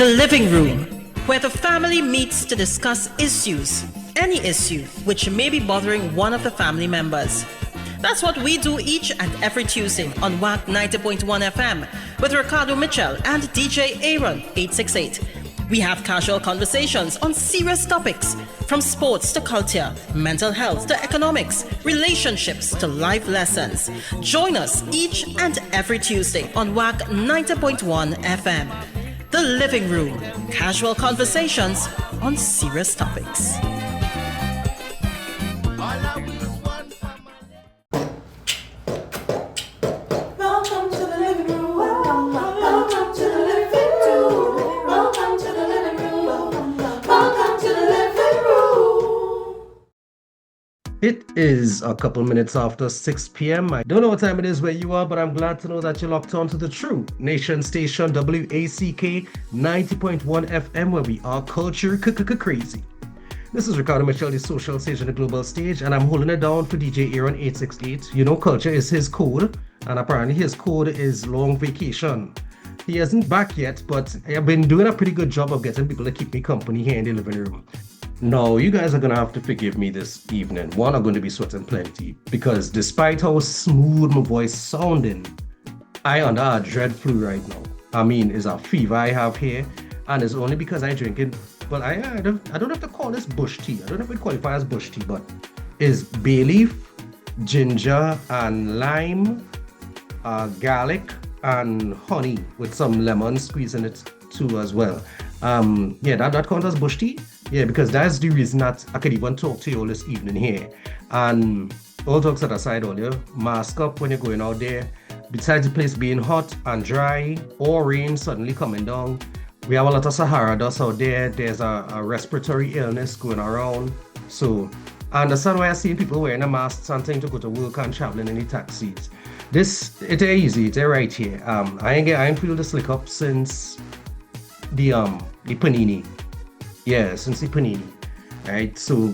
The living room, where the family meets to discuss issues, any issue which may be bothering one of the family members. That's what we do each and every Tuesday on WAC 90.1 FM with Ricardo Mitchell and DJ Aaron 868. We have casual conversations on serious topics, from sports to culture, mental health to economics, relationships to life lessons. Join us each and every Tuesday on WAC 90.1 FM. The living room, casual conversations on serious topics. It is a couple minutes after 6 p.m. I don't know what time it is where you are, but I'm glad to know that you're locked on to the true nation station WACK 90.1 FM, where we are culture crazy. This is Ricardo Mitchell, the social stage and the global stage, and I'm holding it down for DJ Aaron 868. You know, culture is his code, and apparently his code is long vacation. He isn't back yet, but I've been doing a pretty good job of getting people to keep me company here in the living room. No, you guys are going to have to forgive me this evening. One, I'm going to be sweating plenty because despite how smooth my voice sounding, I under a dread flu right now. I mean, it's a fever I have here, and it's only because I drink it. But I don't have to call this bush tea. I don't know if it qualifies as bush tea, but it's bay leaf, ginger, and lime, garlic, and honey with some lemon squeeze in it too as well. That counts as bush tea. Yeah, because that's the reason that I could even talk to you all this evening here. And all jokes aside, all you mask up when you're going out there. Besides the place being hot and dry or rain suddenly coming down, we have a lot of Sahara dust out there. There's a respiratory illness going around. So I understand why I see people wearing a mask and thing to go to work and traveling in the taxis. It's easy, it's right here. I ain't feel the slick up since the panini. Yeah, since the panini, right? So,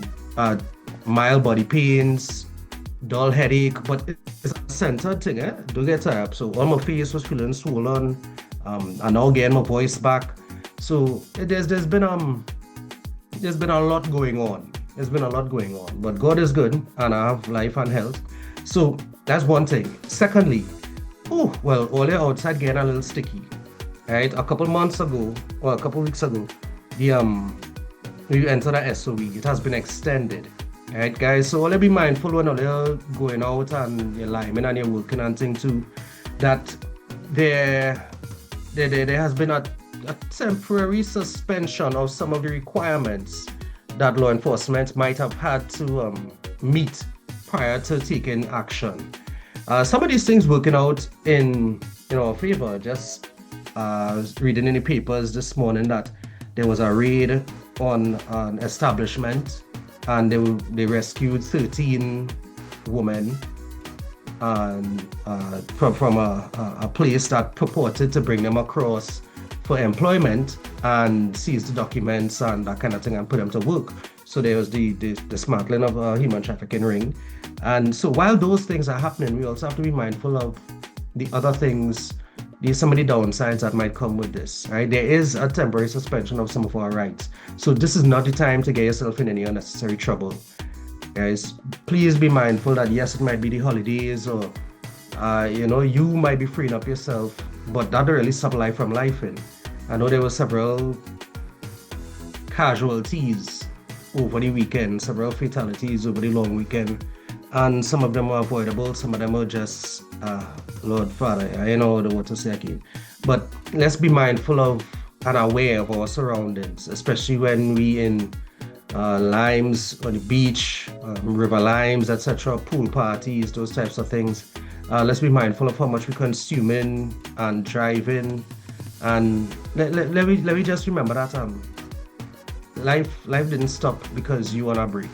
mild body pains, dull headache, but it's a centered thing, eh? Don't get tired. So, all my face was feeling swollen, and now getting my voice back. So, there's been a lot going on. There's been a lot going on, but God is good, and I have life and health. So, that's one thing. Secondly, all the outside getting a little sticky, right? A couple months ago, or a couple weeks ago, we enter the SOE. It has been extended. Alright, guys, so all be mindful when you're going out and you're liming and you're working and things too, that there has been a temporary suspension of some of the requirements that law enforcement might have had to meet prior to taking action. Some of these things working out in our favor. Just reading in the papers this morning that there was a raid on an establishment and they rescued 13 women and from a place that purported to bring them across for employment and seized the documents and that kind of thing and put them to work. So there was the dismantling of a human trafficking ring. And so while those things are happening, we also have to be mindful of the other things. There's some of the downsides that might come with this, right? There is a temporary suspension of some of our rights. So this is not the time to get yourself in any unnecessary trouble. Guys, please be mindful that yes, it might be the holidays or, you might be freeing up yourself, but that don't really stop life from life in. I know there were several casualties over the weekend, several fatalities over the long weekend. And some of them are avoidable, some of them are just, Lord Father, I don't know what to say again. But let's be mindful of and aware of our surroundings, especially when we in limes on the beach, river limes, etc., pool parties, those types of things. Let's be mindful of how much we're consuming and driving. And let me just remember that life didn't stop because you on a break.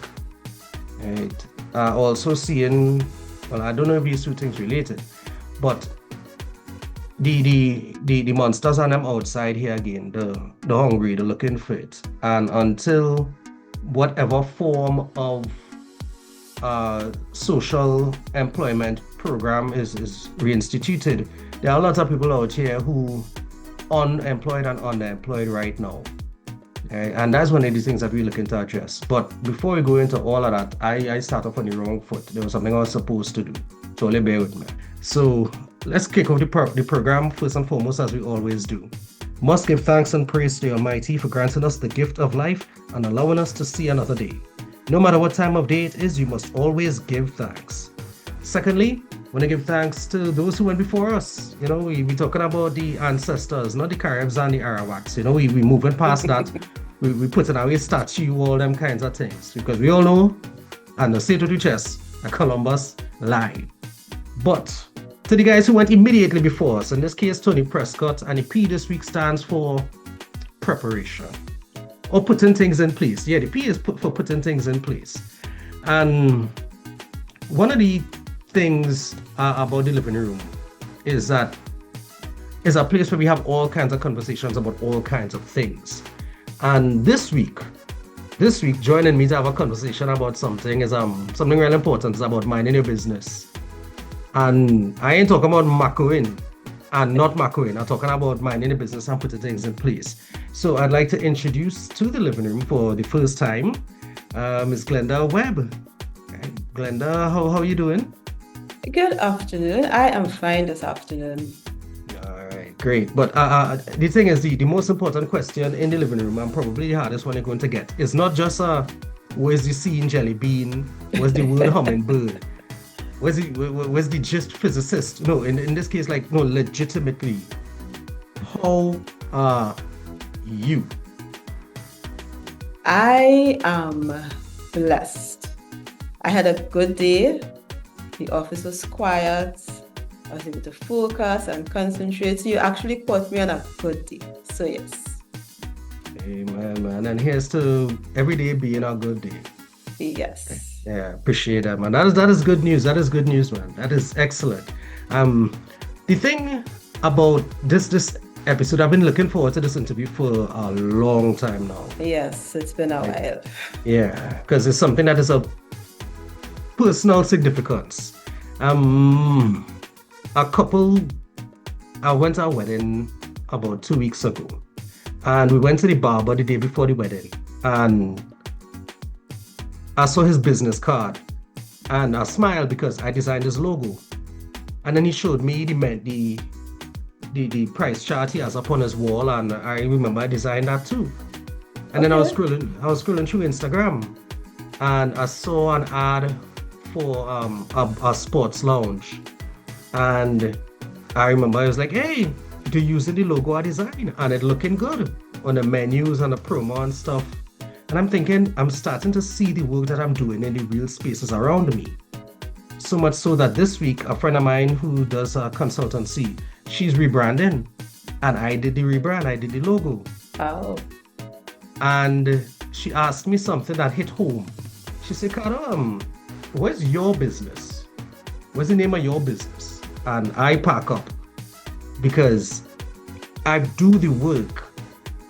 Right? Also seeing, I don't know if these two things related, but the monsters and them outside here again, the hungry, the looking for it. And until whatever form of social employment program is reinstituted, there are a lot of people out here who unemployed and underemployed right now. Okay? And that's one of the things that we're looking to address. But before we go into all of that, I start off on the wrong foot. There was something I was supposed to do. So only bear with me. So let's kick off the program first and foremost, as we always do. Must give thanks and praise to the Almighty for granting us the gift of life and allowing us to see another day. No matter what time of day it is, you must always give thanks. Secondly, I want to give thanks to those who went before us. You know, we talking about the ancestors, not the Caribs and the Arawaks. You know, we moving past that. we put in our statue, all them kinds of things. Because we all know, and the say to the chest, that Columbus lied. But to the guys who went immediately before us, in this case, Tony Prescott, and the P this week stands for preparation. Or putting things in place. Yeah, the P is for putting things in place. And one of the things about the living room is that it's a place where we have all kinds of conversations about all kinds of things. And this week, joining me to have a conversation about something is something really important. It's about minding your business. And I ain't talking about macroing and not macroing. I'm talking about minding the business and putting things in place. So I'd like to introduce to the living room for the first time, Miss Glenda Webb. Glenda, how are you doing? Good afternoon. I am fine this afternoon. All right, great. But the thing is, the most important question in the living room, and probably the hardest one you're going to get, is not just where's the scene jelly bean, where's the word hummingbird, where's the gist physicist. No, in this case, like, no, legitimately, how are you? I am blessed. I had a good day. The office was quiet. I was able to focus and concentrate. So you actually caught me on a good day. So yes. Amen, man. And here's to every day being a good day. Yes. Yeah, appreciate that, man. That is good news. That is good news, man. That is excellent. The thing about this episode, I've been looking forward to this interview for a long time now. Yes, it's been a while. Yeah, because it's something that is of personal significance. I went to a wedding about 2 weeks ago, and we went to the barber the day before the wedding, and I saw his business card, and I smiled because I designed his logo, and then he showed me the price chart he has up on his wall, and I remember I designed that too. And then I was scrolling through Instagram, and I saw an ad for a sports lounge, and I remember I was like, hey, they're using the logo I designed, and it looking good on the menus and the promo and stuff. And I'm thinking, I'm starting to see the work that I'm doing in the real spaces around me. So much so that this week, a friend of mine who does a consultancy, she's rebranding, and I did the rebrand, I did the logo. Oh. And she asked me something that hit home. She said, Ricardo, where's your business? What's the name of your business? And I pack up because I do the work,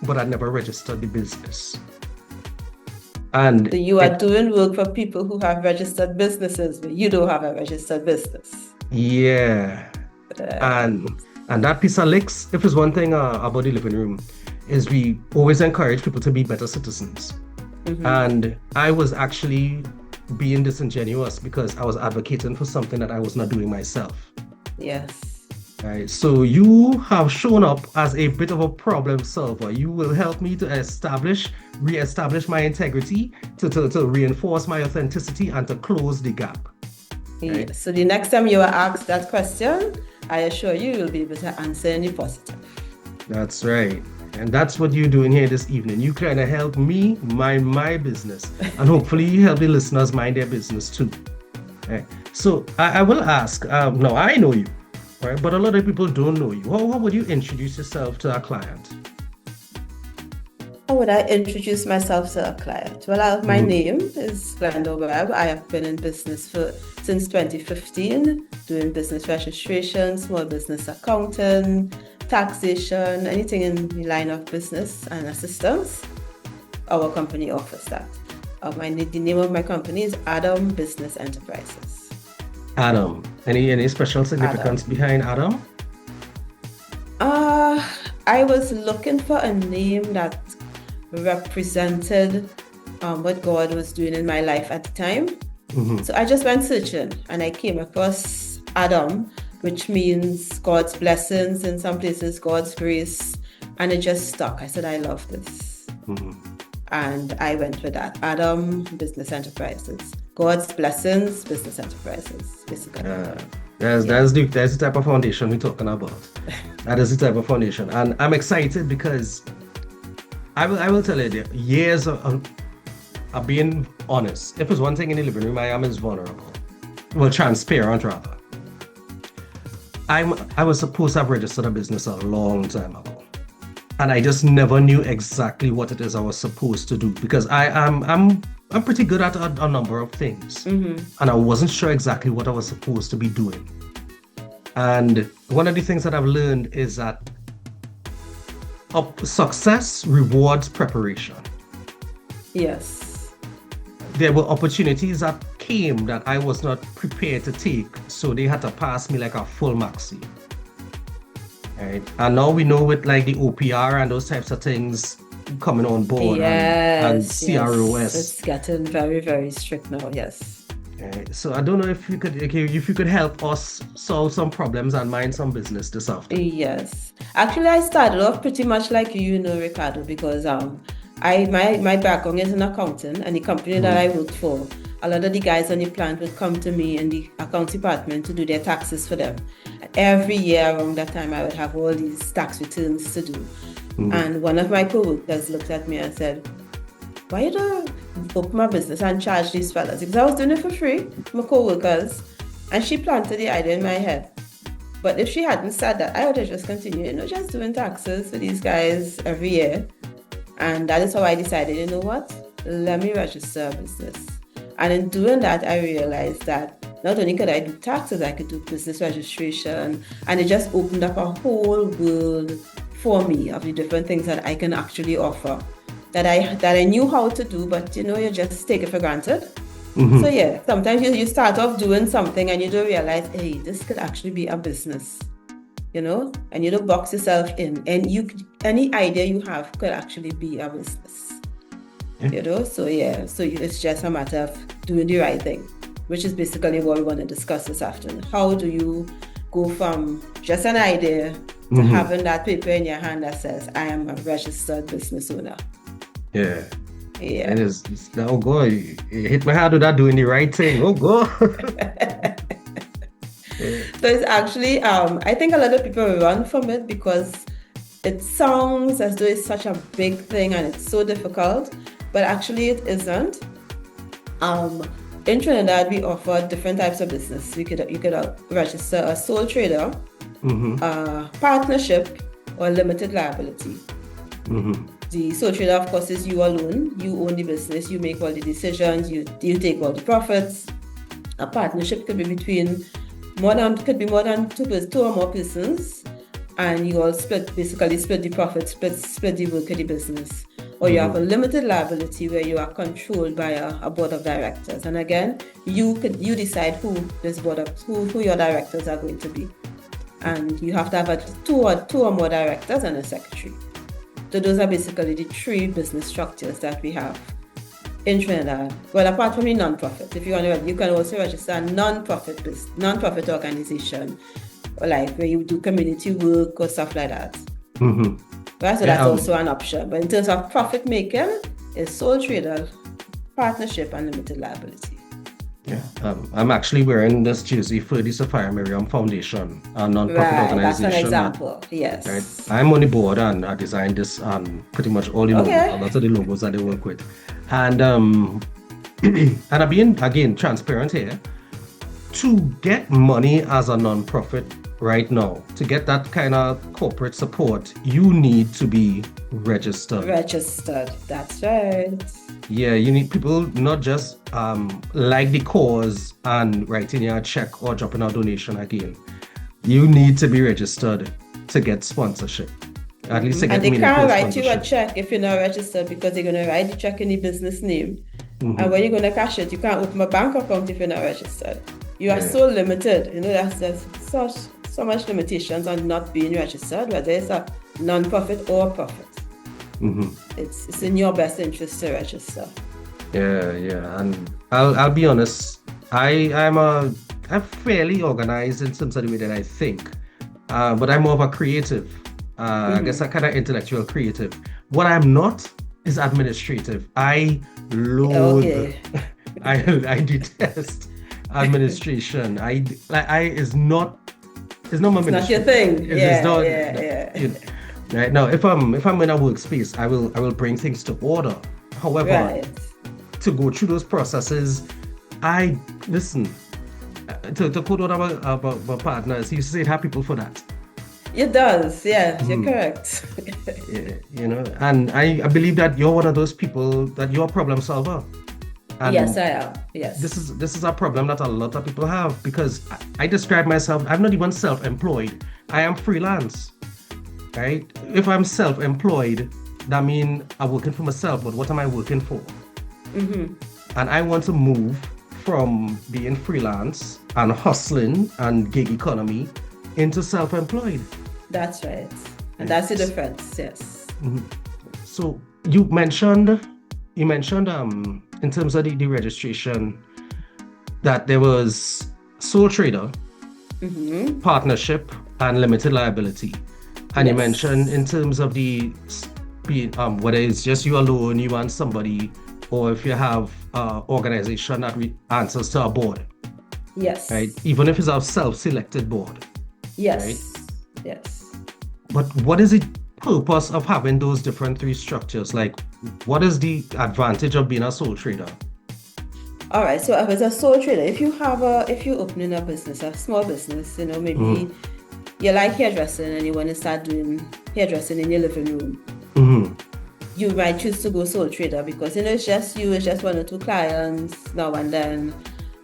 but I never registered the business. And so you are doing work for people who have registered businesses, but you don't have a registered business. Yeah. And that piece of licks, if it's one thing about the living room, is we always encourage people to be better citizens. Mm-hmm. And I was actually being disingenuous because I was advocating for something that I was not doing myself. Yes. Right. So you have shown up as a bit of a problem solver. You will help me to re-establish my integrity, to reinforce my authenticity, and to close the gap. Right? Yeah. So the next time you are asked that question, I assure you will be able to answer in the positive. That's right. And that's what you're doing here this evening. You kind of help me mind my business, and hopefully you help the listeners mind their business too. Right. So I will ask, now I know you, right? But a lot of people don't know you. How would you introduce yourself to a client? How would I introduce myself to a client? Well, my name is Glenda Webb. I have been in business since 2015, doing business registration, small business accounting, taxation, anything in the line of business and assistance. Our company offers that. The name of my company is ADOM Business Enterprises. ADOM. Any special significance behind ADOM? I was looking for a name that represented what God was doing in my life at the time. So I just went searching and I came across ADOM, which means God's blessings, in some places God's grace, and it just stuck. I said, I love this. And I went with that. ADOM Business Enterprises. God's blessings, business enterprises, basically. That's the type of foundation we're talking about. That is the type of foundation. And I'm excited because I will tell you, years of being honest. If it's one thing in the living room, I am is vulnerable. Well, transparent rather. I was supposed to have registered a business a long time ago. And I just never knew exactly what it is I was supposed to do, because I'm pretty good at a number of things. And I wasn't sure exactly what I was supposed to be doing. And one of the things that I've learned is that success rewards preparation. Yes. There were opportunities that came that I was not prepared to take, so they had to pass me like a full maxi. Right? And now we know with like the OPR and those types of things coming on board, and CROS. It's getting very, very strict now, yes. Right. So I don't know if you could help us solve some problems and mind some business this afternoon. Yes. Actually, I started off pretty much like you know, Ricardo, because my background is in accounting, and the company that I worked for, a lot of the guys on the plant would come to me in the accounts department to do their taxes for them. Every year around that time, I would have all these tax returns to do. And one of my co-workers looked at me and said, why you don't open my business and charge these fellas? Because I was doing it for free, my co-workers. And she planted the idea in my head. But if she hadn't said that, I would have just continued, just doing taxes for these guys every year. And that is how I decided, you know what? Let me register a business. And in doing that, I realized that not only could I do taxes, I could do business registration. And it just opened up a whole world for me of the different things that I can actually offer that I knew how to do, but you just take it for granted. So yeah, sometimes you start off doing something and you don't realize, hey, this could actually be a business, and you don't box yourself in, and any idea you have could actually be a business. So it's just a matter of doing the right thing, which is basically what we want to discuss this afternoon. How do you go from just an idea to having that paper in your hand that says, I am a registered business owner? Yeah. And it's oh God, you hit my head with that doing the right thing. Oh God. So it's actually, I think a lot of people run from it because it sounds as though it's such a big thing and it's so difficult, but actually it isn't. In Trinidad, we offer different types of business. You could register a sole trader, partnership, or limited liability. The sole trader, of course, is you alone. You own the business. You make all the decisions. You take all the profits. A partnership could be more than two or more persons, and you all split the profits, split the work of the business. Or you have a limited liability where you are controlled by a board of directors. And again, you decide who your directors are going to be. And you have to have two or more directors and a secretary. So those are basically the three business structures that we have in Trinidad. Well, apart from the non-profit, if you want to, you can also register a non-profit organization, or like where you do community work or stuff like that. Right? So that's also an option. But in terms of profit making, it's sole trader, partnership, and limited liability. Yeah, I'm actually wearing this jersey for the Sophia Miriam Foundation, a non-profit organization. That's an example. Yes. Right. I'm on the board and I designed this pretty much all the logos, a lot of the logos that they work with. And and I'm being, again, transparent here. To get money as a non-profit right now, to get that kind of corporate support, you need to be registered. Registered, that's right. Yeah, you need people not just like the cause and writing your check or dropping a donation again. You need to be registered to get sponsorship. At least to get meaningful sponsorship. And they can't write you a check if you're not registered, because they're going to write the check in the business name. And when you're going to cash it, you can't open a bank account if you're not registered. You are so limited. There's so much limitations on not being registered, whether it's a non-profit or profit. Mm-hmm. It's in your best interest to register. Yeah. And I'll be honest. I'm fairly organized in terms of the way that I think, but I'm more of a creative. I guess a kind of intellectual creative. What I'm not is administrative. I loathe. Okay. I detest administration. It's not my It's not ministry. your thing. It's not. Yeah. You know, right now, if I'm in a workspace, I will bring things to order. However, Right. to go through those processes, I listen. To quote one of my partners, he used to say, "It have people for that." It does. Yeah, you're correct. Yeah, and I believe that you're one of those people, that you're a problem solver. And Yes, I am. Yes. this is a problem that a lot of people have, because I describe myself, I'm not even self-employed. I am freelance, right? If I'm self-employed, that means I'm working for myself, but what am I working for? And I want to move from being freelance and hustling and gig economy into self-employed. That's right. And that's the difference. Yes. So you mentioned in terms of the registration that there was sole trader, partnership, and limited liability. And you Yes. mentioned in terms of whether it's just you alone, you and somebody, or if you have organization that answers to a board, Yes. right? Even if it's a self-selected board. Yes. Yes. But what is the purpose of having those different three structures? Like, what is the advantage of being a sole trader? All right. So if it's a sole trader, if you're opening a business, a small business, maybe you like hairdressing and you want to start doing hairdressing in your living room. You might choose to go sole trader because it's just you, it's just one or two clients now and then.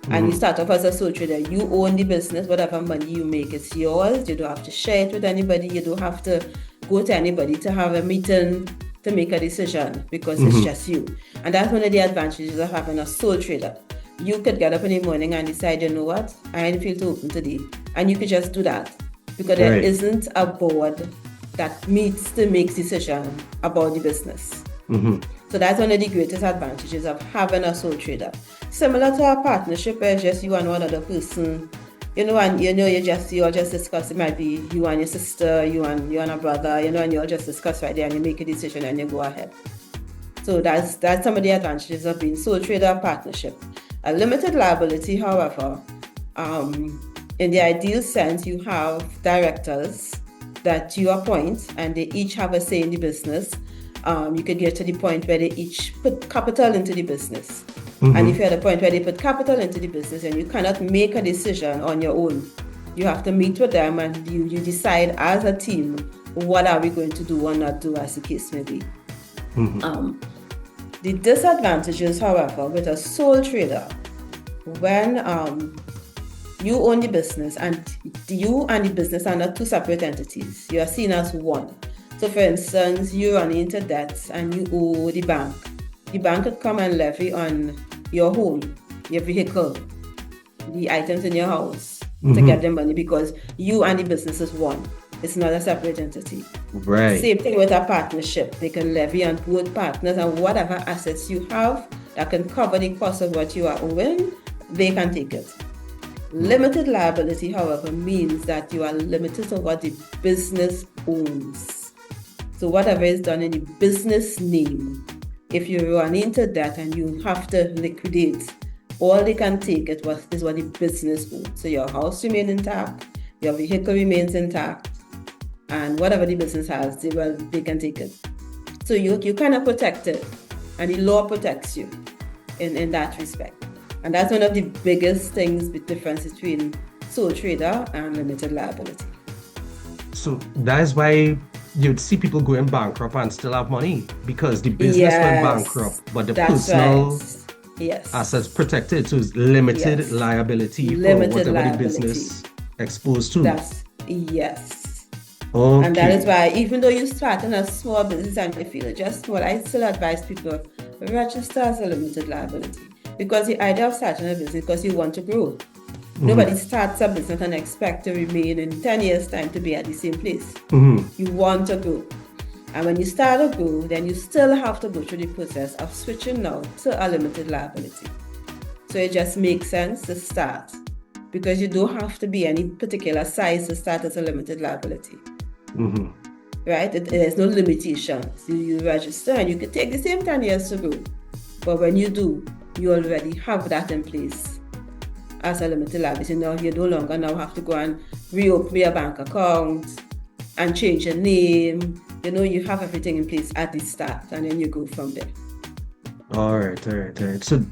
And you start off as a sole trader. You own the business. Whatever money you make, it's yours. You don't have to share it with anybody. You don't have to go to anybody to have a meeting to make a decision, because it's just you. And that's one of the advantages of having a sole trader. You could get up in the morning and decide, you know what, I feel to open today. And you could just do that, because there Right. isn't a board that meets to make decision about the business. So that's one of the greatest advantages of having a sole trader. Similar to a partnership where it's just you and one other person, and you all just discuss. It might be you and your sister, you and a brother, and you all just discuss right there and you make a decision and you go ahead. So that's some of the advantages of being sole trader partnership. A limited liability, however, in the ideal sense, you have directors that you appoint and they each have a say in the business. You could get to the point where they each put capital into the business. And if you're at the point where they put capital into the business and you cannot make a decision on your own, you have to meet with them and you decide as a team, what are we going to do or not do, as the case may be. The disadvantages, however, with a sole trader, when you own the business and you and the business are not two separate entities, you are seen as one. So for instance, you run into debts and you owe the bank. The bank could come and levy on your home, your vehicle, the items in your house to get the money, because you and the business is one. It's not a separate entity. Right. Same thing with a partnership. They can levy on both partners, and whatever assets you have that can cover the cost of what you are owing, they can take it. Limited liability, however, means that you are limited to what the business owns. So whatever is done in the business name, if you run into that and you have to liquidate, all they can take is what the business owns. So your house remains intact, your vehicle remains intact, and whatever the business has, they can take it. So you kind of protected, and the law protects you in that respect. And that's one of the biggest things, the difference between sole trader and limited liability. So that is why you'd see people going bankrupt and still have money, because the business went bankrupt, but the personal assets protected. So it's limited liability for whatever the business exposed to. Yes. Okay. And that is why, even though you start in a small business and you feel just small, I still advise people register as a limited liability, because the idea of starting a business because you want to grow. Nobody starts a business and expect to remain in 10 years' time to be at the same place. You want to grow. And when you start to grow, then you still have to go through the process of switching now to a limited liability. So it just makes sense to start, because you don't have to be any particular size to start as a limited liability. Right? There's no limitations. You register and you can take the same 10 years to grow. But when you do, you already have that in place as a limited liability. Now you no longer now have to go and reopen your bank account and change your name. You have everything in place at the start, and then you go from there. All right. So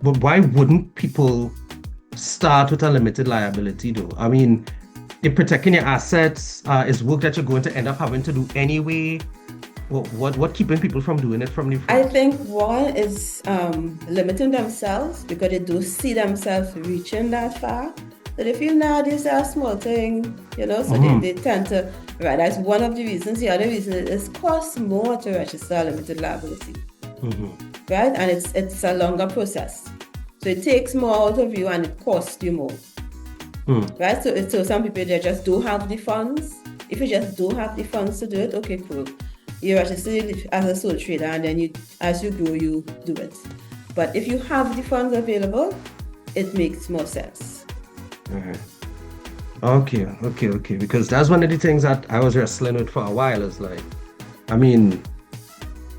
but why wouldn't people start with a limited liability though? I mean, if protecting your assets is work that you're going to end up having to do anyway, what keeping people from doing it from the first? I think one is limiting themselves, because they do see themselves reaching that far. So they feel, this is a small thing, so they tend to, right, that's one of the reasons. The other reason is it costs more to register a limited liability, right? And it's a longer process. So it takes more out of you and it costs you more, right? So some people, they just don't have the funds. If you just don't have the funds to do it, okay, cool. You register as a sole trader, and then as you grow, you do it. But if you have the funds available, it makes more sense. Okay. Because that's one of the things that I was wrestling with for a while. Is like, I mean,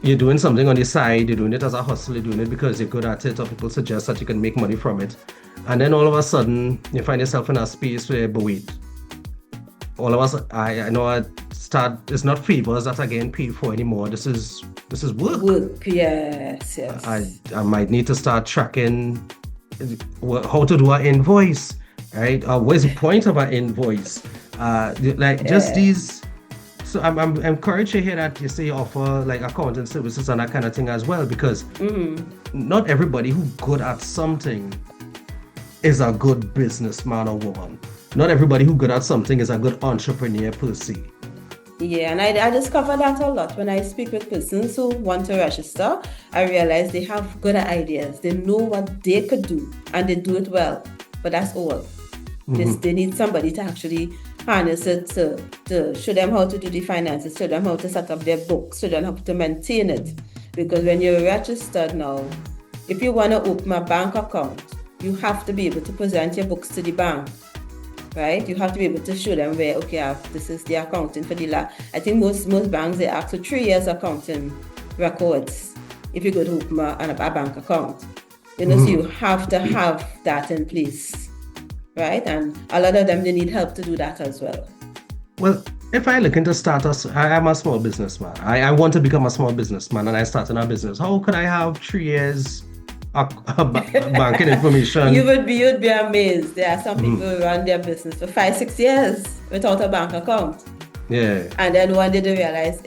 you're doing something on the side, you're doing it as a hustle, you're doing it because you're good at it, or people suggest that you can make money from it. And then all of a sudden, you find yourself in a space where, but wait, all of us, I know it's not favors that are getting paid for anymore. This is work. Work, yes. I might need to start tracking how to do an invoice, right? Where's the point of an invoice? Just these. So I'm encouraged to hear that you say you offer like accounting services and that kind of thing as well, because not everybody who's good at something is a good businessman or woman. Not everybody who's good at something is a good entrepreneur per se. Yeah, and I discover that a lot when I speak with persons who want to register. I realize they have good ideas. They know what they could do, and they do it well. But that's all. They need somebody to actually harness it, to show them how to do the finances, show them how to set up their books, show them how to maintain it. Because when you're registered now, if you want to open a bank account, you have to be able to present your books to the bank. Right? You have to be able to show them where, okay, this is the accounting for the last. I think most banks, they ask for 3 years accounting records if you go to open a bank account. So you have to have that in place. Right? And a lot of them, they need help to do that as well. Well, if I look into startups, I am a small businessman. I want to become a small businessman, and I start in a business. How could I have 3 years banking information? You'd be amazed. There are some people who run their business for 5-6 years without a bank account. Yeah. And then one day they realize,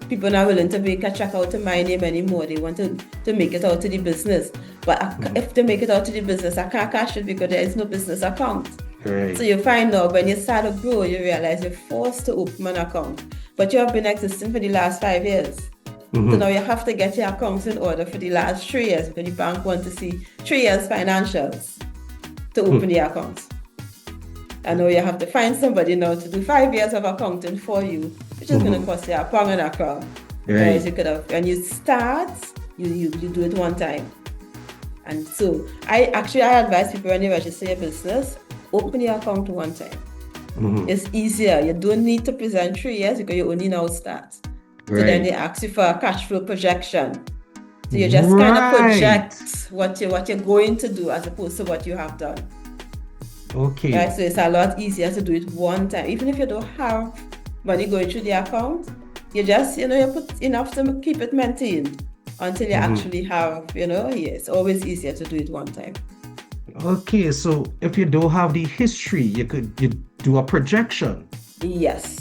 people are not willing to make a check out to my name anymore. They want to make it out to the business. But if they make it out to the business, I can't cash it because there is no business account. Right. So you find out when you start to grow, you realize you're forced to open an account. But you have been existing for the last 5 years. So now you have to get your accounts in order for the last 3 years, because the bank wants to see 3 years financials to open the accounts. And now you have to find somebody now to do 5 years of accounting for you, which is going to cost you a pound and a crown. Right. You could have, when you start, you do it one time. And so I advise people when they register your business, open your account one time. It's easier. You don't need to present 3 years because you only now start. So then they ask you for a cash flow projection. So you just kind of project what you're going to do as opposed to what you have done. Okay. Right? So it's a lot easier to do it one time. Even if you don't have money going through the account, you just, you put enough to keep it maintained until you actually have, it's always easier to do it one time. Okay, so if you don't have the history, you do a projection. Yes.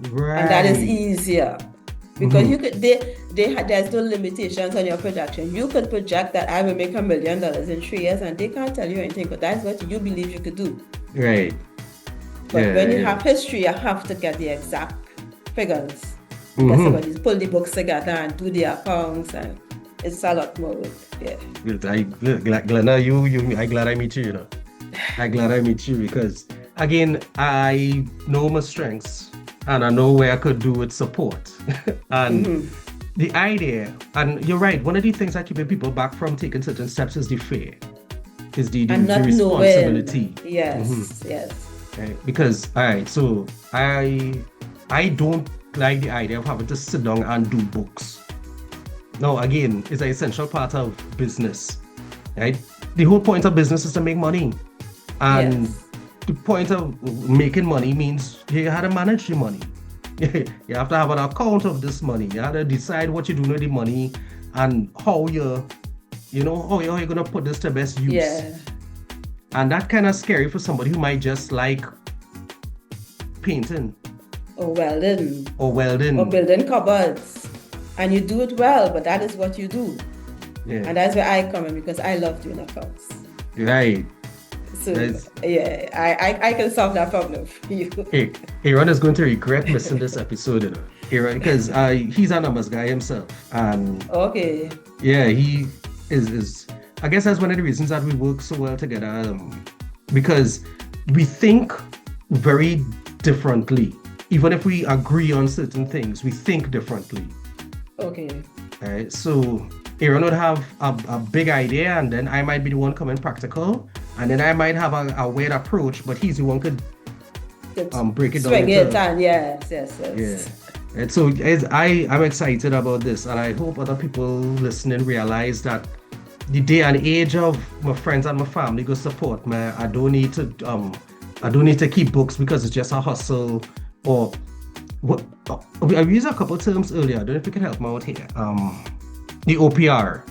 Right. And that is easier because there's no limitations on your projection. You could project that I will make $1 million in 3 years, and they can't tell you anything, but that's what you believe you could do. Right. But when you have history, you have to get the exact figures. Get somebody to pull the books together and do the accounts, and it's a lot more work. Yeah. Glenda, I'm glad I meet you, you know. I'm glad I meet you because, again, I know my strengths and I know where I could do with support. And the idea, and you're right, one of the things that keeping people back from taking certain steps is the fear, is the responsibility. Yes, yes. Right? Because, all right, so I don't like the idea of having to sit down and do books. Now, again, it's an essential part of business, right? The whole point of business is to make money. And the point of making money means you have to manage your money. You have to have an account of this money. You have to decide what you're doing with the money and how you're going to put this to best use. Yeah. And that's kind of scary for somebody who might just like painting. Or welding. Or building cupboards. And you do it well, but that is what you do. Yeah. And that's where I come in because I love doing accounts. Right. So, I can solve that problem for you. Hey, Aaron is going to regret missing this episode, you know. Aaron, because he's a numbers guy himself. And okay. Yeah, he is. I guess that's one of the reasons that we work so well together. Because we think very differently. Even if we agree on certain things, we think differently. Okay. All right. So Aaron would have a big idea, and then I might be the one coming practical, and then I might have a weird approach, but he's the one could break it down. Swing it and yes. Yeah. And so I'm excited about this, and I hope other people listening realize that the day and age of my friends and my family go support me. I don't need to keep books because it's just a hustle. Or what I used a couple of terms earlier. I don't know if you can help me out here. The OPR.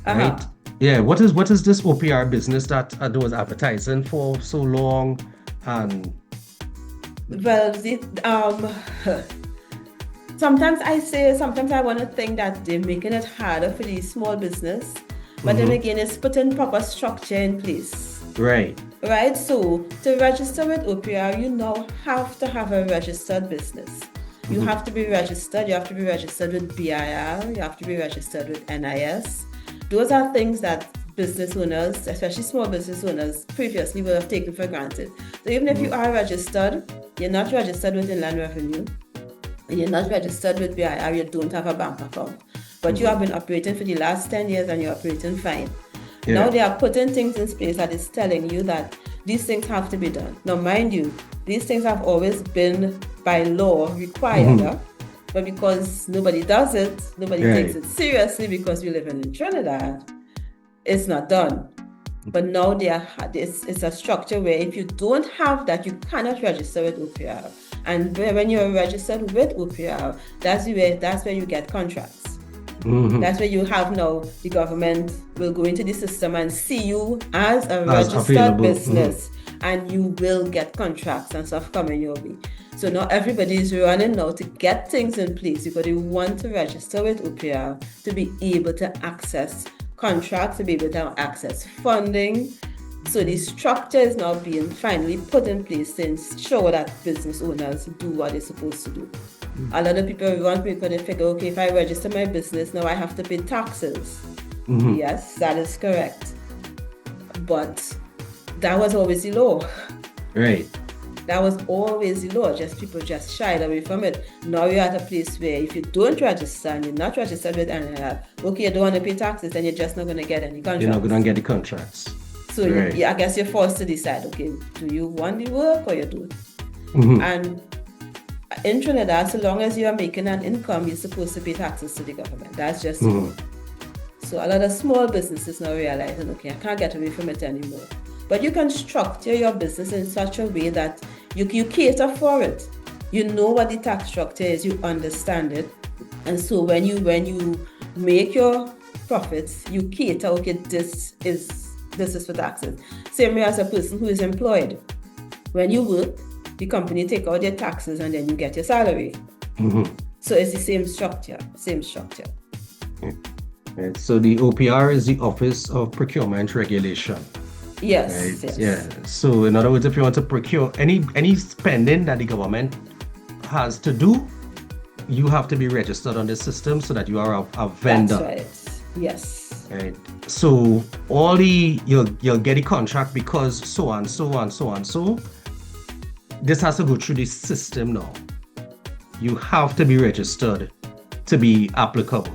Right? Yeah, what is this OPR business that I was advertising for so long? And well, sometimes I want to think that they're making it harder for the small business, but then again, it's putting proper structure in place. Right, so to register with OPR, you now have to have a registered business. You have to be registered. You have to be registered with BIR. You have to be registered with NIS. Those are things that business owners, especially small business owners, previously would have taken for granted. So even if you are registered, you're not registered with Inland Revenue, and you're not registered with BIR, you don't have a bank account. But you have been operating for the last 10 years and you're operating fine. Yeah. Now they are putting things in place that is telling you that these things have to be done. Now, mind you, these things have always been by law required, but because nobody does it, nobody takes it seriously because we live in Trinidad, it's not done. But now it's a structure where if you don't have that, you cannot register with OPR. And when you're registered with OPR, that's where you get contracts. That's where you have now the government will go into the system and see you as a registered business, and you will get contracts and stuff coming your way. So now everybody is running now to get things in place because they want to register with OPR to be able to access contracts, to be able to access funding. So the structure is now being finally put in place to ensure that business owners do what they're supposed to do. A lot of people want me to figure, okay, if I register my business, now I have to pay taxes. Yes, that is correct. But that was always the law. Right. That was always the law. Just people just shied away from it. Now you're at a place where if you don't register and you're not registered with NIL, okay, you don't want to pay taxes, then you're just not going to get any contracts. You're not going to get the contracts. So I guess you're forced to decide, okay, do you want the work or you don't? And in Trinidad, so long as you are making an income, you're supposed to pay taxes to the government. That's just so a lot of small businesses now realizing, okay, I can't get away from it anymore. But you can structure your business in such a way that you cater for it. You know what the tax structure is, you understand it. And so when you make your profits, you cater, okay, this is for taxes. Same way as a person who is employed. When you work, the company take out their taxes and then you get your salary. So it's the same structure. Right. So the OPR is the Office of Procurement Regulation. Yes. Right? Yeah. So in other words, if you want to procure any spending that the government has to do, you have to be registered on the system so that you are a vendor. That's right. Yes. Right. So you'll get a contract because so and so and so and so. This has to go through the system now. You have to be registered to be applicable.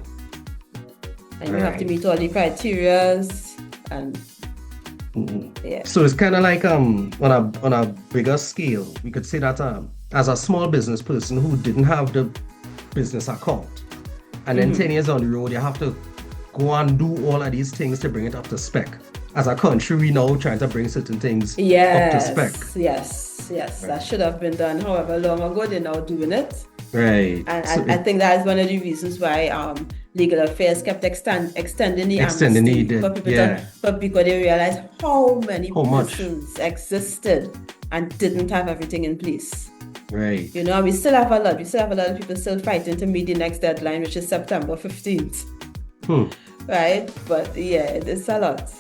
And you have to meet all the criteria and yeah. So it's kind of like on a bigger scale, we could say that as a small business person who didn't have the business account, and then 10 years down the road, you have to go and do all of these things to bring it up to spec. As a country, we now trying to bring certain things up to spec. Yes. Right. That should have been done however long ago. They're now doing it. Right. And so I think that is one of the reasons why legal affairs kept extending the amnesty for people but because they realized how many persons existed and didn't have everything in place. Right. You know, we still have a lot of people still fighting to meet the next deadline, which is September 15th. Right? But yeah, it's a lot.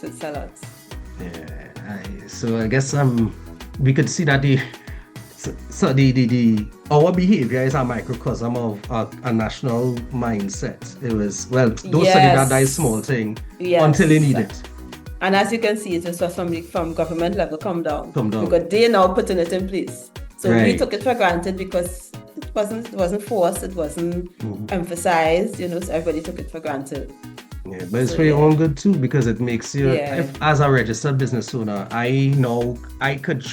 Yeah. So I guess we could see that our behavior is a microcosm of a national mindset. It was, don't study that is small thing until you need it. And as you can see, it was from government level come down. Because they now putting it in place. So we took it for granted because it wasn't forced, it wasn't emphasized, so everybody took it for granted. Yeah, but it's for your own good too, because it makes you, if as a registered business owner, I know I could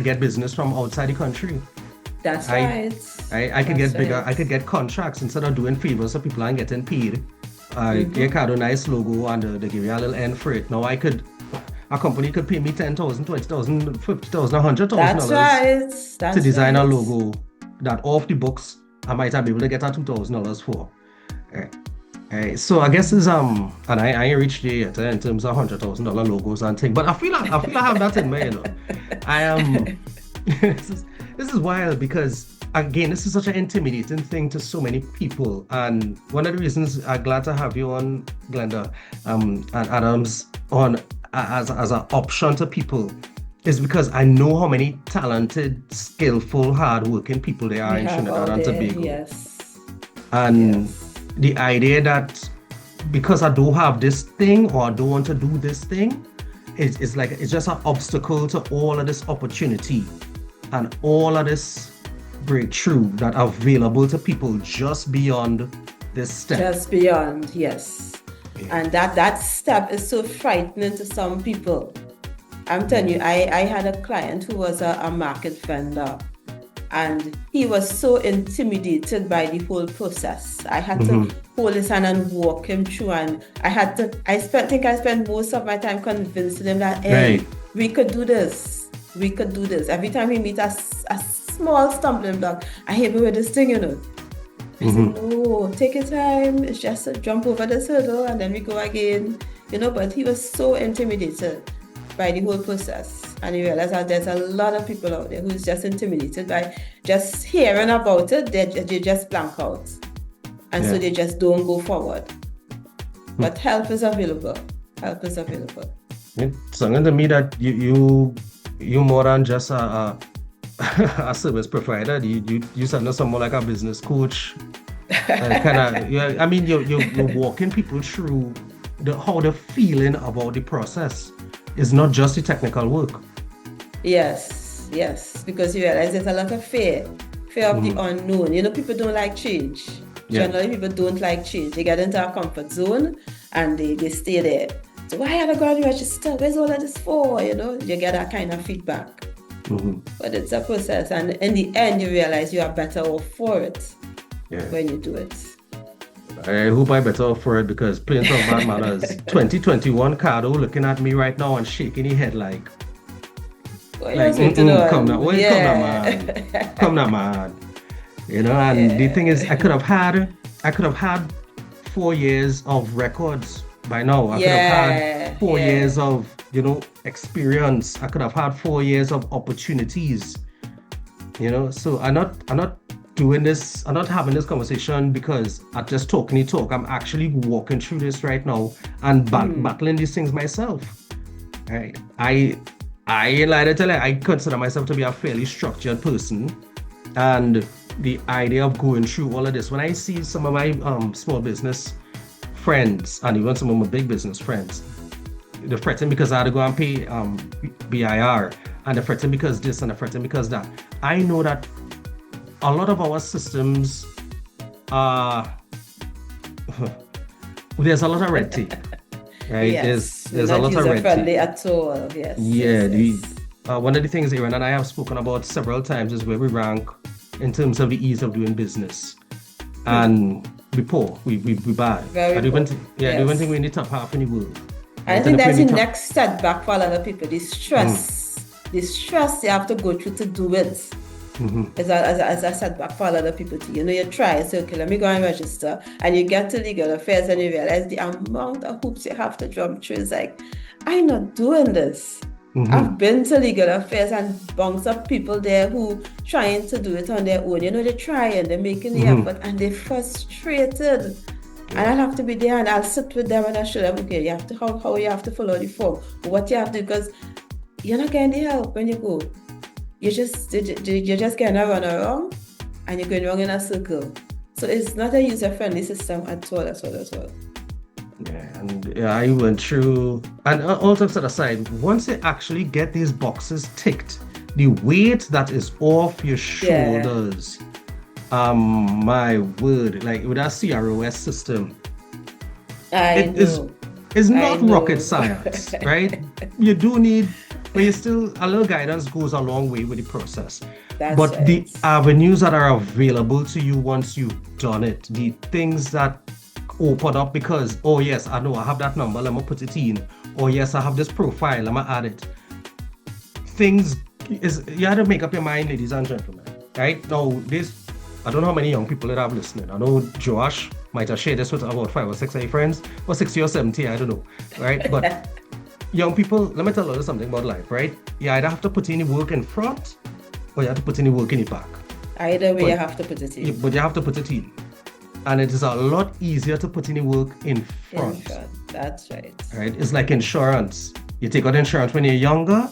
get business from outside the country. That's right. I could get bigger. I could get contracts instead of doing favors so people aren't getting paid. Ricardo, nice logo, and they give you a little end for it. Now a company could pay me $10,000, $20,000, $50,000, $100,000 to design a logo that off the books I might have been able to get a $2,000 for. So I guess is and I ain't reached there yet in terms of $100,000 logos and things, but I feel I have that in mind. I am. This is wild because again, this is such an intimidating thing to so many people, and one of the reasons I'm glad to have you on, Glenda, and Adams on as an option to people is because I know how many talented, skillful, hardworking people there are in Trinidad and Tobago. Yes. And the idea that because I don't have this thing or I don't want to do this thing, it's just an obstacle to all of this opportunity and all of this breakthrough that are available to people just beyond this step. Just beyond, yes. Yeah. And that step is so frightening to some people. I'm telling you, I had a client who was a market vendor, and he was so intimidated by the whole process. I had to hold his hand and walk him through, and I spent most of my time convincing him that, hey, we could do this. Every time we meet a small stumbling block, I hit me with this thing, I said, no, take your time. It's just to jump over this hurdle and then we go again, but he was so intimidated by the whole process. And he realized that there's a lot of people out there who's just intimidated by just hearing about it. They just blank out. And so they just don't go forward. But help is available. It's something to me that you more than just a service provider. You sound someone like a business coach. You're walking people through how the feeling about the process is not just the technical work. Yes, because you realize there's a lot of fear of the unknown. People don't like change. Generally, people don't like change. They get into a comfort zone and they stay there. So why have I got to register? Where's all of this for? You get that kind of feedback. But it's a process, and in the end, you realize you are better off for it when you do it. I hope I'm better off for it, because plain of bad manners, 2021 Cardo looking at me right now and shaking his head like come now, man. And the thing is, I could have had 4 years of records by now. I could have had 4 years of experience. I could have had 4 years of opportunities. So I'm not doing this. I'm not having this conversation because I'm just talking the talk. I'm actually walking through this right now and battling these things myself. Right? I consider myself to be a fairly structured person, and the idea of going through all of this, when I see some of my small business friends, and even some of my big business friends, they're fretting because I had to go and pay BIR, and they're fretting because this, and they're fretting because that. I know that a lot of our systems are there's a lot of red tape, right? Yes, there's a lot of red user-friendly tape. at all. Yes. Yeah, yes. one of the things Aaron and I have spoken about several times is where we rank in terms of the ease of doing business. And we poor, we bad. Very I do even poor. I do even Yes. think we're in the top half in the world. I think that's the next setback for a lot of people. The stress you have to go through to do it is a setback for a lot of people too. You know, you try, so okay, let me go and register, and you get to legal affairs and you realize the amount of hoops you have to jump through is like, I'm not doing this. I've been to legal affairs and bunks of people there who trying to do it on their own. You know, they're trying, they're making the effort, and they're frustrated. And I'll have to be there and I'll sit with them and I'll show them, okay, you have to how you have to follow the form, what you have to do, because you're not getting the help when you go. You're just getting a run around and you're going wrong in a circle. So it's not a user-friendly system at all. Yeah, and I went through, and all jokes aside, once you actually get these boxes ticked, the weight that is off your shoulders, my word, like with our CROS system, it's not rocket science, right? You do need, but you still, a little guidance goes a long way with the process. But right. the avenues that are available to you once you've done it, the things that open up because, oh yes, I know I have that number, let me put it in. Or yes, I have this profile, let me add it. Things is, you have to make up your mind, ladies and gentlemen, right? Now, this, I don't know how many young people that have listening. I know Josh might have shared this with about 5 or 6 of your friends, or 60 or 70, I don't know, right? But young people, let me tell you something about life, right? You either have to put in the work in front, or you have to put in the work in the back. Either way, you have to put it in. But you have to put it in. And it is a lot easier to put in the work in front. That's right. Right? It's like insurance. You take out insurance when you're younger,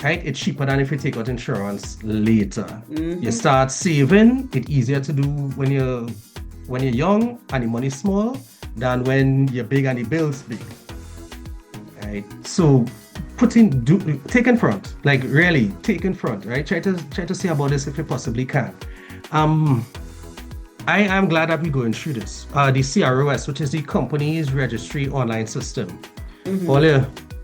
right? It's cheaper than if you take out insurance later. You start saving, it's easier to do when you're young and the money's small than when you're big and the bill's big. Right? So take in front, like really take in front, right? Try to see about this if you possibly can. I am glad that we're going through this. The CROS, which is the company's registry online system.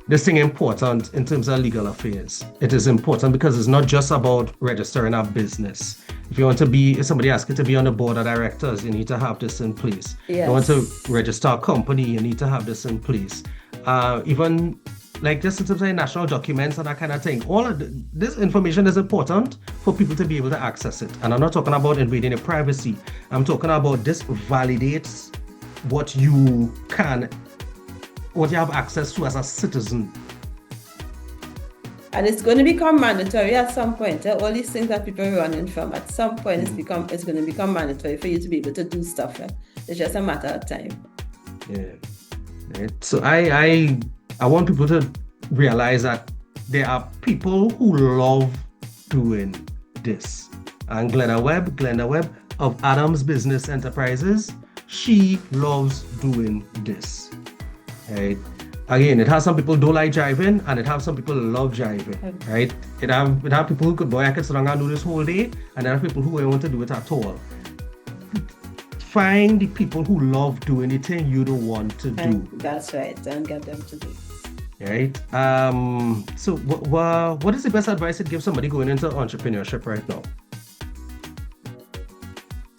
This thing important in terms of legal affairs. It is important because it's not just about registering a business. If you want to be, if somebody asks you to be on the board of directors, you need to have this in place. Yes. You want to register a company, you need to have this in place. Even like just in terms of national documents and that kind of thing. All of this information is important for people to be able to access it. And I'm not talking about invading your privacy. I'm talking about this validates what you have access to as a citizen. And it's going to become mandatory at some point. All these things that people are running from, at some point it's going to become mandatory for you to be able to do stuff. It's just a matter of time. Yeah. Right. So I want people to realize that there are people who love doing this. And Glenda Webb of ADOM's Business Enterprises, she loves doing this. Right? Again, it has some people don't like driving, and it has some people love driving. Right? It have people who could, boy, I could sit down and do this whole day, and there are people who don't want to do it at all. Find the people who love doing the thing you don't want to do. That's right, and get them to do it. Right. So what is the best advice to give somebody going into entrepreneurship right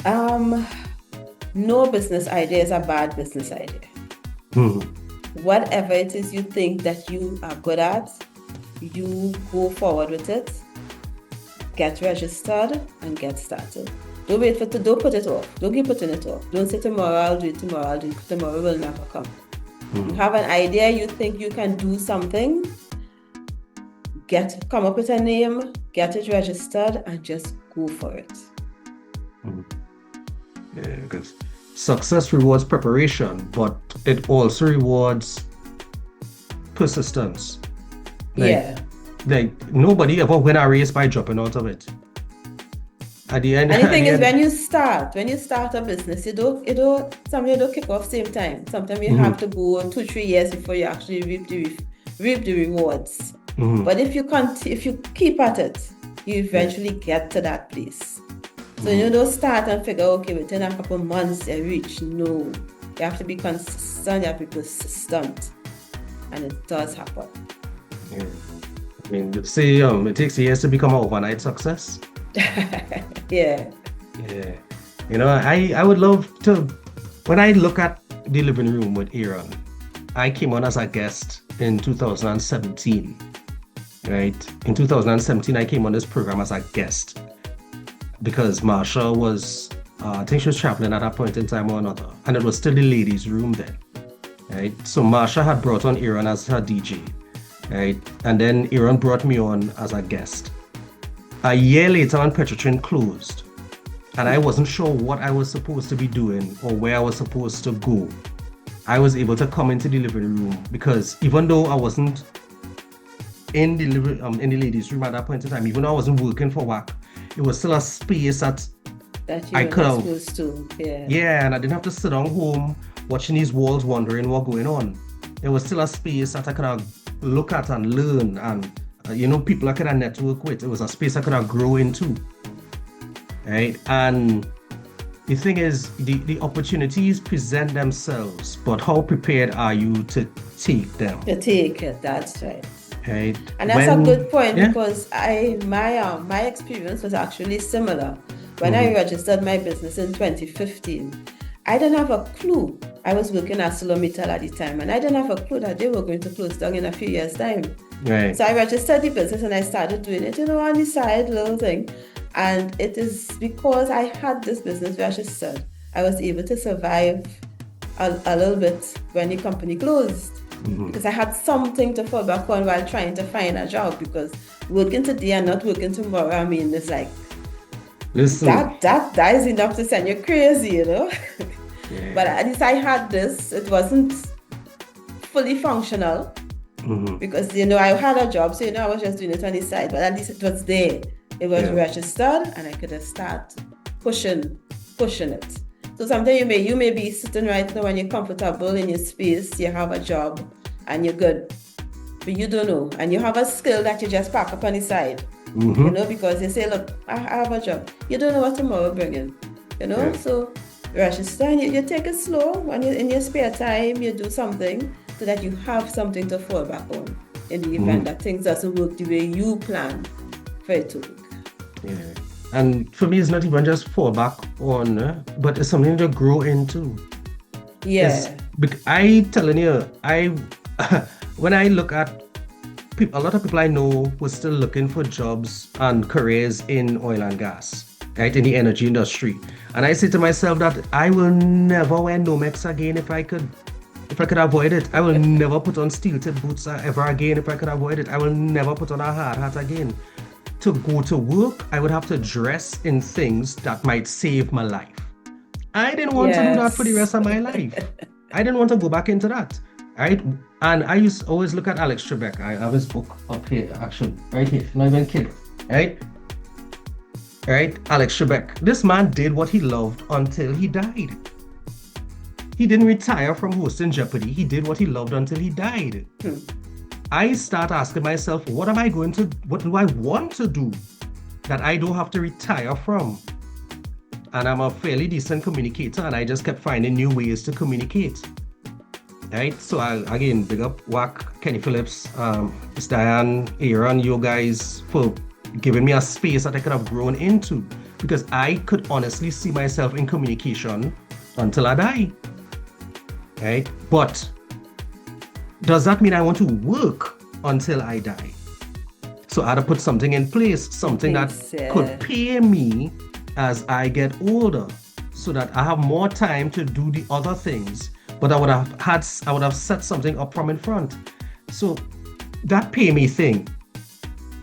now? No business idea is a bad business idea. Whatever it is you think that you are good at, you go forward with it, get registered, and get started. Don't put it off. Don't keep putting it off. Don't say tomorrow I'll do it, tomorrow will never come. You have an idea, you think you can do something, come up with a name, get it registered, and just go for it. Yeah, because success rewards preparation, but it also rewards persistence. Like nobody ever win a race by dropping out of it. At the end, And the at thing the is, end, when you start a business, sometimes you don't kick off same time. Sometimes you have to go 2-3 years before you actually reap the rewards. But if you keep at it, you eventually get to that place. So you don't start and figure, okay, within a couple months I reach. No, you have to be consistent. You have to be persistent, and it does happen. yeah. I mean, you say it takes years to become an overnight success. Yeah. Yeah. You know, I would love to, when I look at the living room with Aaron, I came on as a guest in 2017, right? In 2017, I came on this program as a guest because Marsha was, I think she was traveling at that point in time or another, and it was still the ladies' room then, right? So Marsha had brought on Aaron as her DJ, right? And then Aaron brought me on as a guest. A year later, when Petrotrin closed, and I wasn't sure what I was supposed to be doing or where I was supposed to go, I was able to come into the living room because even though I wasn't in the ladies' room at that point in time, even though I wasn't working for WAC, it was still a space that you were supposed to. Yeah, and I didn't have to sit down home watching these walls wondering what's going on. It was still a space that I could have look at and learn, and people I could have network with. It was a space I could have grow into, right? And the thing is, the opportunities present themselves, but how prepared are you to take them? To take it, that's right. Right. And that's a good point because my experience was actually similar. When I registered my business in 2015, I didn't have a clue. I was working at ArcelorMittal at the time, and I didn't have a clue that they were going to close down in a few years' time. Right. So I registered the business and I started doing it, on the side, little thing. And it is because I had this business registered, I was able to survive a little bit when the company closed. Because I had something to fall back on while trying to find a job, because working today and not working tomorrow, I mean, it's like, listen, that is enough to send you crazy, Yeah. But at least I had this. It wasn't fully functional because, I had a job, so, I was just doing it on the side, but at least it was there. It was registered and I could have started pushing it. So sometimes you may be sitting right now and you're comfortable in your space, you have a job and you're good, but you don't know. And you have a skill that you just pack up on the side, because you say, look, I have a job. You don't know what tomorrow bringing, So register and you take it slow. When you're in your spare time, you do something so that you have something to fall back on in the event that things doesn't work the way you planned for it to work. Yeah. And for me, it's not even just fall back on, but it's something to grow into. Yeah. I telling you, when I look at people, a lot of people I know were still looking for jobs and careers in oil and gas, right, in the energy industry. And I say to myself that I will never wear Nomex again if I could avoid it. I will never put on steel-tipped boots ever again if I could avoid it. I will never put on a hard hat again. To go to work, I would have to dress in things that might save my life. I didn't want to do that for the rest of my life. I didn't want to go back into that, right? And I used to always look at Alex Trebek. I have his book up here, actually, right here. Not even kidding, right? Right? Alex Trebek. This man did what he loved until he died. He didn't retire from hosting Jeopardy. He did what he loved until he died. I start asking myself, what do I want to do that I don't have to retire from? And I'm a fairly decent communicator, and I just kept finding new ways to communicate. Right? So again, big up WAC, Kenny Phillips, Miss Diane, Aaron, you guys for giving me a space that I could have grown into, because I could honestly see myself in communication until I die. Right? But does that mean I want to work until I die? So I had to put something in place, something that could pay me as I get older, so that I have more time to do the other things, but I would have set something up from in front. So that pay me thing.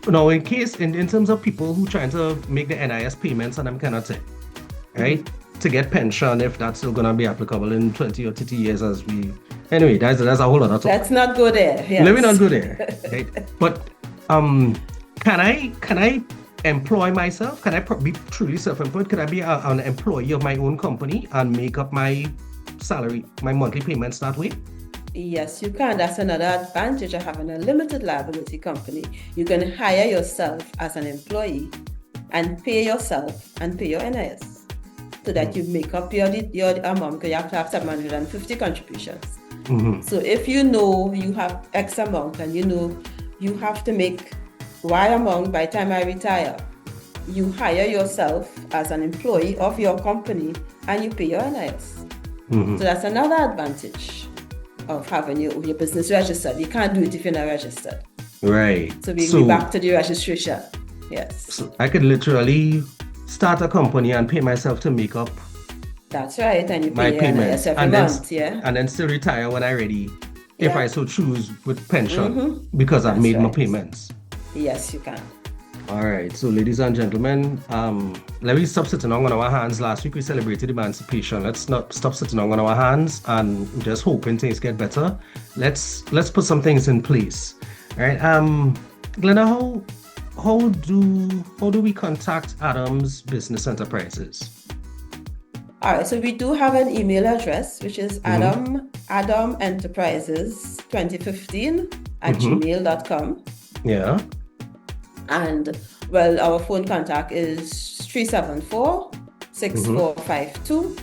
Now, in terms of people who trying to make the NIS payments and them kind of thing, right? To get pension, if that's still gonna be applicable in 20 or 30 years anyway, that's a whole other topic. Let's not go there. Yes. Let me not go there. Right? But can I employ myself? Can I be truly self-employed? Can I be an employee of my own company and make up my salary, my monthly payments that way? Yes, you can. That's another advantage of having a limited liability company. You can hire yourself as an employee and pay yourself and pay your NIS so that you make up your amount, because you have to have 750 contributions. So if you know you have X amount and you know you have to make Y amount by the time I retire, you hire yourself as an employee of your company and you pay your NIS. So that's another advantage of having your business registered. You can't do it if you're not registered. Right. So we're back to the registration. Yes. So I could literally start a company and pay myself to make up. That's right. And you my pay your payments NIS every month, and then still retire when I'm ready, if Yeah. I so choose, with pension, because I've made my payments. Yes, you can. All right, so ladies and gentlemen, let me stop sitting on our hands. Last week we celebrated emancipation. Let's not stop sitting on our hands and just hoping things get better. Let's put some things in place. All right, Glenda, how do we contact ADOM's business enterprises? All right, so we do have an email address, which is adomenterprises2015@gmail.com. Yeah. And well, our phone contact is 374-6452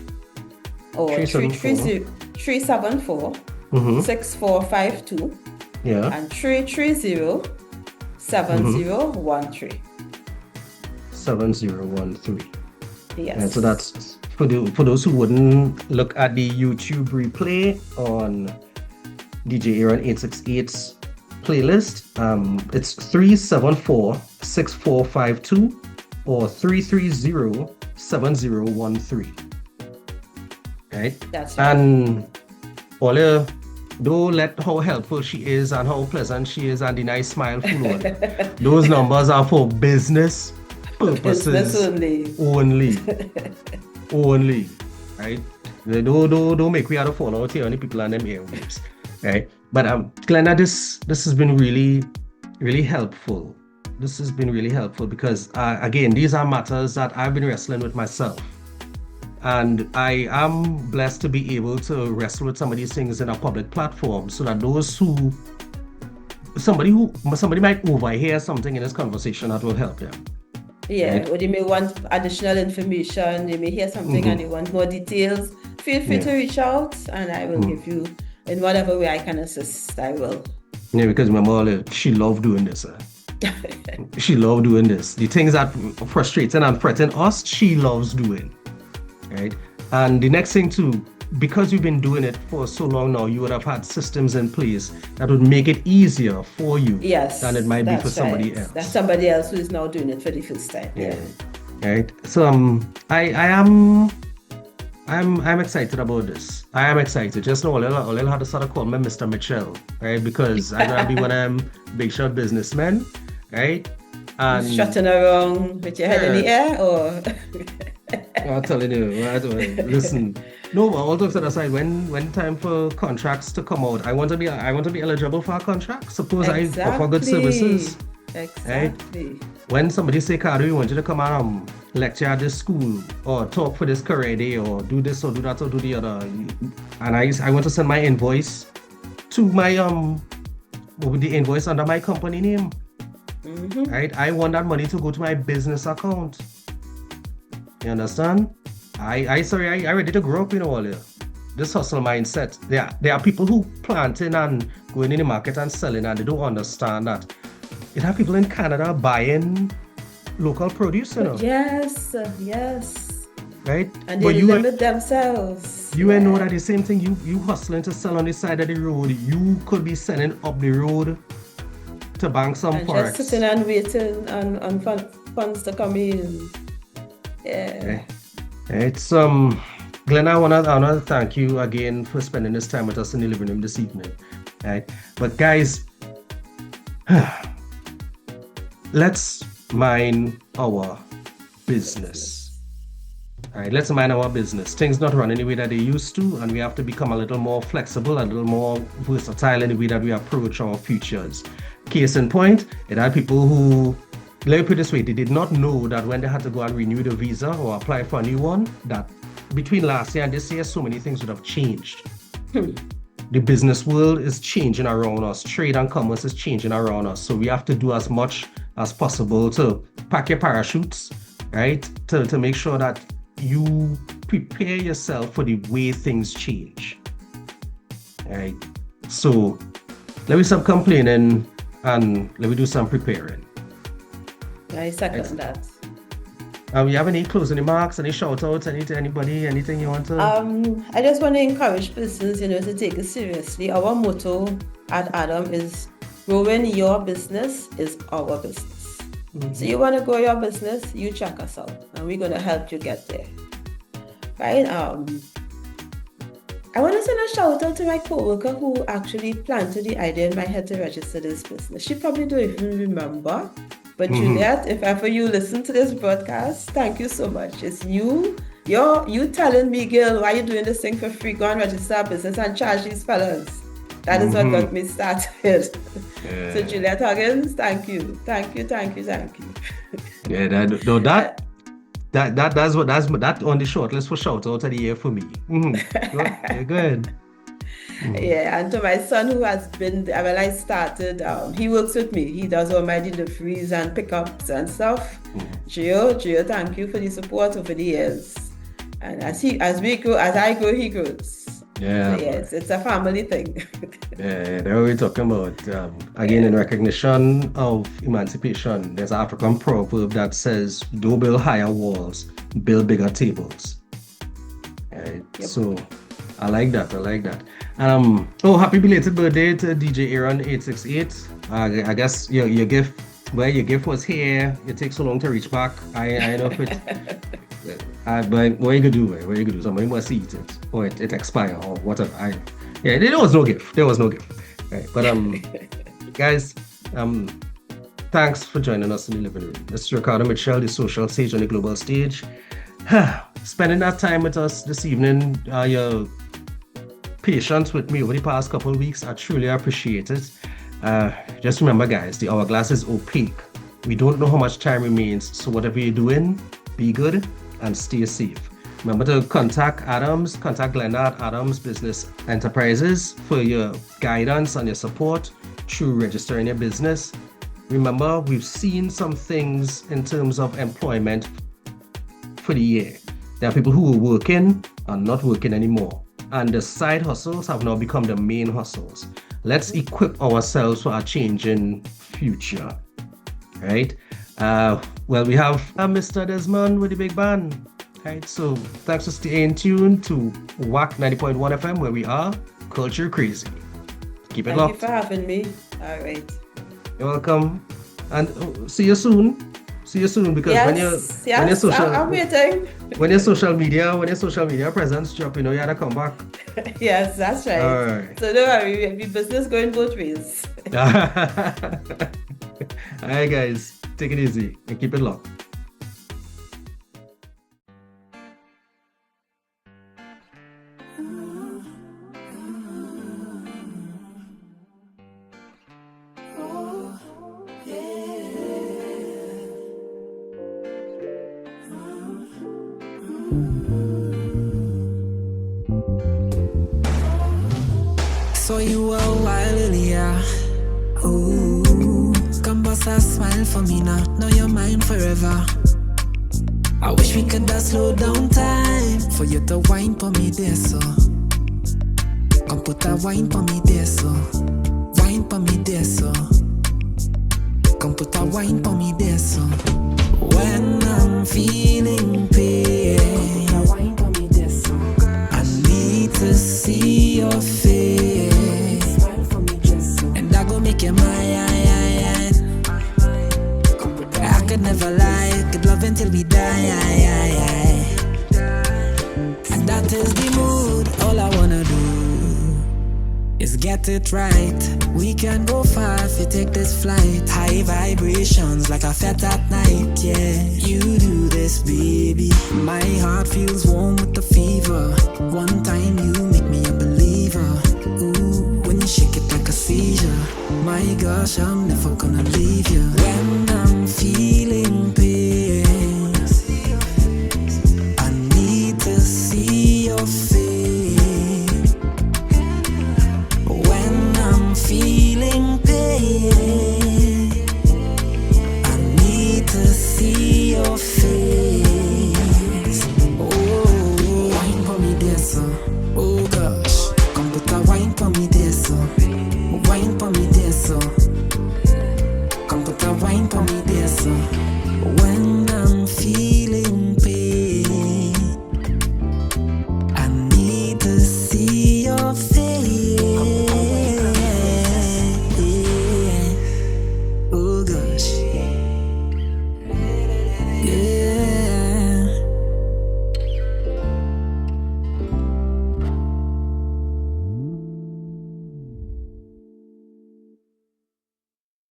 or 374-6452 Yeah. and 330-7013. 7013. Yes. And so that's for those who wouldn't look at the YouTube replay on DJ Aaron 868's playlist. It's 374-6452 or 330-7013. Right? That's right. And Ola, don't let how helpful she is and how pleasant she is and the nice smile fool. Those numbers are for business purposes. Business only. Right? Don't make we out of fall out here on the people and them airwaves. Right? But Glenda, this has been really, really helpful. This has been really helpful because again, these are matters that I've been wrestling with myself. And I am blessed to be able to wrestle with some of these things in a public platform so that somebody might overhear something in this conversation that will help them. Yeah, Right. or they may want additional information, they may hear something and they want more details. Feel free to reach out and I will give you, in whatever way I can assist, I will. Yeah, because my mother, she loved doing this. She loved doing this. The things that frustrating and threaten us, she loves doing. Right? And the next thing too, because you've been doing it for so long now, you would have had systems in place that would make it easier for you than it might be for somebody else. That's somebody else who is now doing it for the first time. Yeah. Right. So I'm excited about this. I am excited. Just know I'll have to start to call me Mr. Mitchell, right? Because I'm gonna be one of them big shot businessmen, right? And strutting around with your head in the air, or I'm telling you, listen. No, all jokes aside, when time for contracts to come out, I want to be eligible for a contract. Suppose I offer good services. Exactly. Right? When somebody say, Cardo, we want you to come and lecture at this school or talk for this career day or do this or do that or do the other, and I want to send my invoice to my with the invoice under my company name. Right? I want that money to go to my business account. You understand? I ready to grow up, all this hustle mindset. There are people who planting and going in the market and selling and they don't understand that. You have people in Canada buying local produce, Yes. Right? And they limit themselves. You know that the same thing, you hustling to sell on the side of the road, you could be selling up the road to bank some forex. Just sitting and waiting on funds to come in. Yeah. It's Glenda, I wanna thank you again for spending this time with us in the living room this evening. Right? But guys, let's mind our business. All right, let's mind our business. Things not running the way that they used to, and we have to become a little more flexible, a little more versatile in the way that we approach our futures. Case in point, it had people who let me put it this way, they did not know that when they had to go and renew the visa or apply for a new one, that between last year and this year, so many things would have changed. The business world is changing around us. Trade and commerce is changing around us. So we have to do as much as possible to pack your parachutes, right? To make sure that you prepare yourself for the way things change. Right? So let me stop complaining and let me do some preparing. I second that. You have any closing remarks, any shout outs, anybody, anything you want to? I just want to encourage persons, to take it seriously. Our motto at ADOM is growing your business is our business. So you want to grow your business, you check us out and we're going to help you get there. Right? I want to send a shout out to my coworker who actually planted the idea in my head to register this business. She probably don't even remember. But Juliet, if ever you listen to this broadcast, thank you so much. It's you telling me, girl, why are you doing this thing for free? Go and register a business and charge these fellas. That is what got me started. Yeah. So Juliet Huggins, thank you. Yeah, that's on the short list for shout out of the year for me. You're good. Yeah, and to my son who has been there when I started, he works with me. He does all my deliveries and pickups and stuff. Gio, thank you for the support over the years. And as I grow, he grows. Yeah. So yes, it's a family thing. Yeah, that's what we're talking about. Again, in recognition of emancipation, there's an African proverb that says, don't build higher walls, build bigger tables. Right? Yep. So I like that. Happy belated birthday to DJ Aaron 868. I guess your gift was here. It takes so long to reach back. I know if it. But what you could do? Somebody must eat it, or it expire, or whatever. There was no gift. Right. But guys, thanks for joining us in the living room. This is Ricardo Mitchell, the social sage on the global stage. Spending that time with us this evening, your patience with me over the past couple of weeks, I truly appreciate it. Just remember, guys, the hourglass is opaque. We don't know how much time remains, so whatever you're doing, be good and stay safe. Remember to contact Glenda at ADOM's Business Enterprises for your guidance and your support through registering your business. Remember, we've seen some things in terms of employment for the year. There are people who were working and not working anymore. And the side hustles have now become the main hustles. Let's equip ourselves for a changing future, right? Well, we have Mr. Desmond with the big band, right? So thanks for staying tuned to WAC 90.1 FM, where we are culture crazy. Keep it locked. Thank you for having me. All right. You're welcome. And see you soon, because when your social, I'm waiting. When your social media presence drop, you gotta come back. Yes, that's right. All right. So don't worry, we have business going both ways. All right, guys, take it easy and keep it locked. So you were wild, yeah. Ooh, come bust a smile for me now. Now you're mine forever. I wish we could have slowed down time for you to wine for me there, so. Come put a wine for me there, so. Wine for me there, so. Come put a wine for me there, so. When I'm feeling pain, put a wine for me there, so. I need to see your face. Make you mine. I could never lie, could love until we die. And that is the mood. All I wanna do is get it right. We can go far if you take this flight. High vibrations like a fete at night, yeah. You do this, baby. My heart feels warm with the fever. One time you make me a believer. Ooh, when you shake it like a seizure. My gosh, I'm never gonna leave you. When